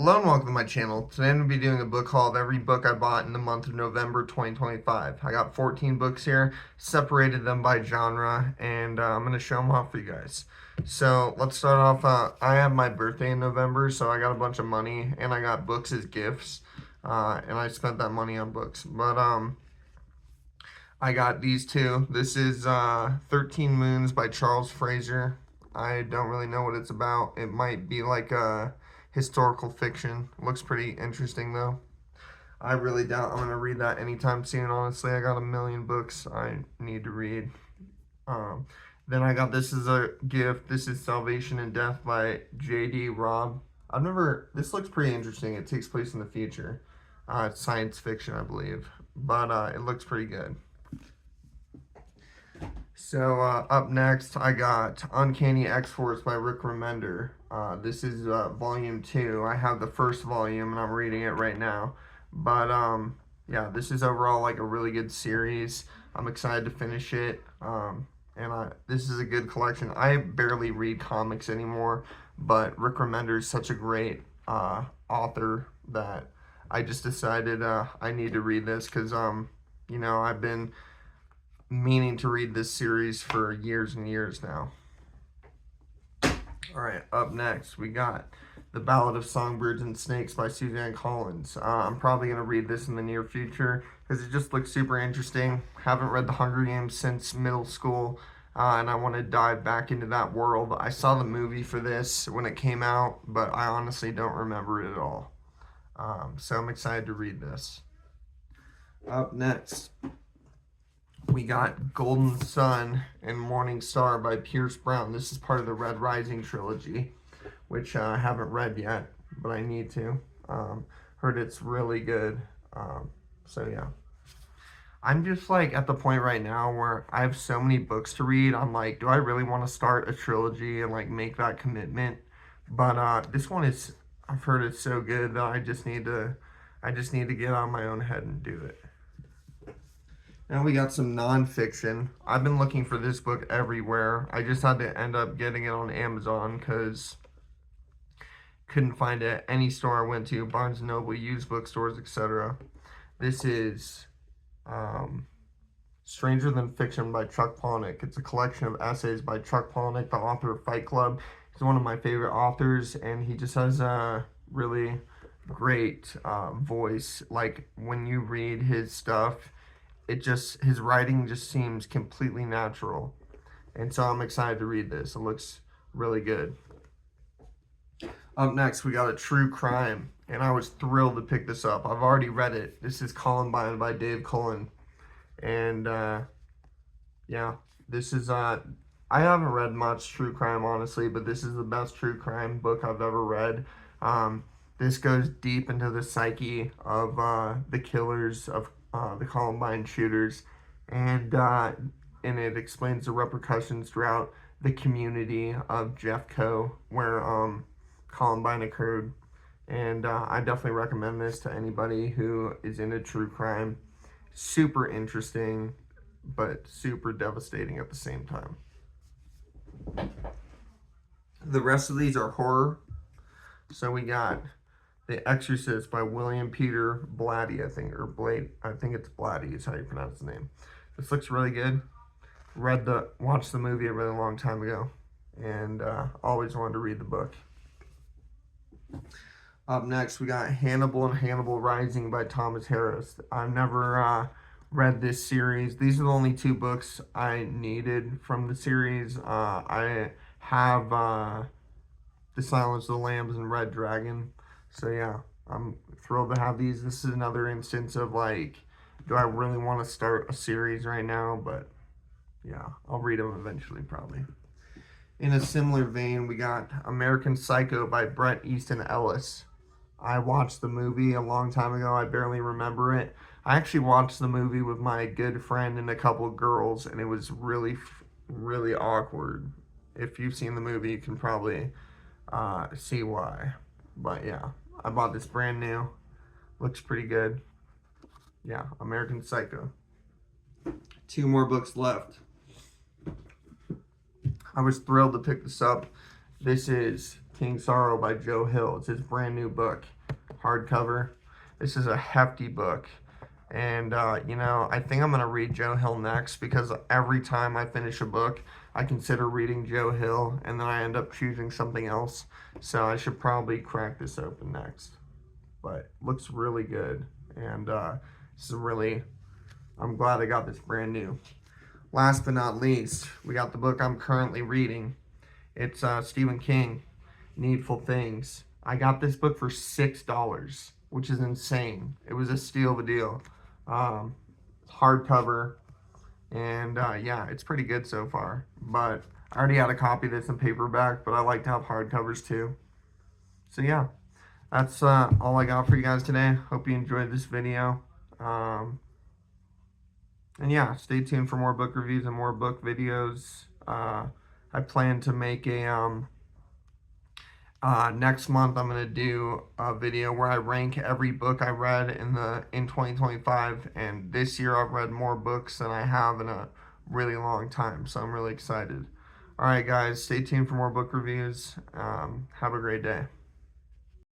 Hello and welcome to my channel. Today I'm going to be doing a book haul of every book I bought in the month of November 2025. I got 14 books here, separated them by genre, and I'm going to show them off for you guys. So let's start off. I have my birthday in November, so I got a bunch of money, and I got books as gifts, and I spent that money on books. But I got these two. This is 13 Moons by Charles Fraser. I don't really know what it's about. It might be like a historical fiction. Looks pretty interesting though. I really doubt I'm going to read that anytime soon, honestly. I got a million books I need to read. Um, then I got this as a gift. This is Salvation and Death by J.D. Robb. This looks pretty interesting. It takes place in the future. It's science fiction, I believe. But it looks pretty good. So up next, I got Uncanny X-Force by Rick Remender. This is volume 2. I have the first volume, and I'm reading it right now. But yeah, this is overall like a really good series. I'm excited to finish it. This is a good collection. I barely read comics anymore, but Rick Remender is such a great author that I just decided I need to read this because I've been meaning to read this series for years and years now. Alright, up next we got The Ballad of Songbirds and Snakes by Suzanne Collins. I'm probably going to read this in the near future because it just looks super interesting. Haven't read The Hunger Games since middle school, and I want to dive back into that world. I saw the movie for this when it came out, but I honestly don't remember it at all. So I'm excited to read this. Up next, we got Golden Sun and Morning Star by Pierce Brown. This is part of the Red Rising trilogy, which I haven't read yet, but I need to. Heard it's really good. So yeah. I'm just like at the point right now where I have so many books to read. I'm like, do I really want to start a trilogy and like make that commitment? But this one is, I've heard it's so good that I just need to get on my own head and do it. Now we got some nonfiction. I've been looking for this book everywhere. I just had to end up getting it on Amazon because couldn't find it at any store I went to, Barnes & Noble, used bookstores, etc. This is Stranger Than Fiction by Chuck Palahniuk. It's a collection of essays by Chuck Palahniuk, the author of Fight Club. He's one of my favorite authors, and he just has a really great voice. Like when you read his stuff, his writing just seems completely natural, and so I'm excited to read this. It looks really good. Up next, we got a true crime, and I was thrilled to pick this up. I've already read it. This is Columbine by Dave Cullen, and yeah, this is I haven't read much true crime, honestly, but this is the best true crime book I've ever read. This goes deep into the psyche of the killers of the Columbine shooters, and it explains the repercussions throughout the community of Jeffco where Columbine occurred. And I definitely recommend this to anybody who is into true crime. Super interesting, but super devastating at the same time. The rest of these are horror. So we got The Exorcist by William Peter Blatty, I think, or Blade. I think it's Blatty is how you pronounce the name. This looks really good. Watched the movie a really long time ago, and always wanted to read the book. Up next, we got Hannibal and Hannibal Rising by Thomas Harris. I've never read this series. These are the only 2 books I needed from the series. I have The Silence of the Lambs and Red Dragon. So yeah, I'm thrilled to have these. This is another instance of like, do I really want to start a series right now? But yeah, I'll read them eventually probably. In a similar vein, we got American Psycho by Bret Easton Ellis. I watched the movie a long time ago. I barely remember it. I actually watched the movie with my good friend and a couple of girls, and it was really, really awkward. If you've seen the movie, you can probably see why. But yeah, I bought this brand new. Looks pretty good. Yeah, American Psycho. 2 more books left. I was thrilled to pick this up. This is King Sorrow by Joe Hill. It's his brand new book, hardcover. This is a hefty book. And, you know, I think I'm going to read Joe Hill next because every time I finish a book, I consider reading Joe Hill and then I end up choosing something else. So I should probably crack this open next. But looks really good. And this is really, I'm glad I got this brand new. Last but not least, we got the book I'm currently reading. It's Stephen King, Needful Things. I got this book for $6, which is insane. It was a steal of a deal. Hardcover, and yeah, it's pretty good so far. But I already had a copy that's in paperback, but I like to have hardcovers too. So yeah, that's all I got for you guys today. Hope you enjoyed this video. And yeah, stay tuned for more book reviews and more book videos. I plan to make a next month I'm gonna do a video where I rank every book I read in 2025, and this year I've read more books than I have in a really long time, so I'm really excited. All right, guys, stay tuned for more book reviews. Have a great day.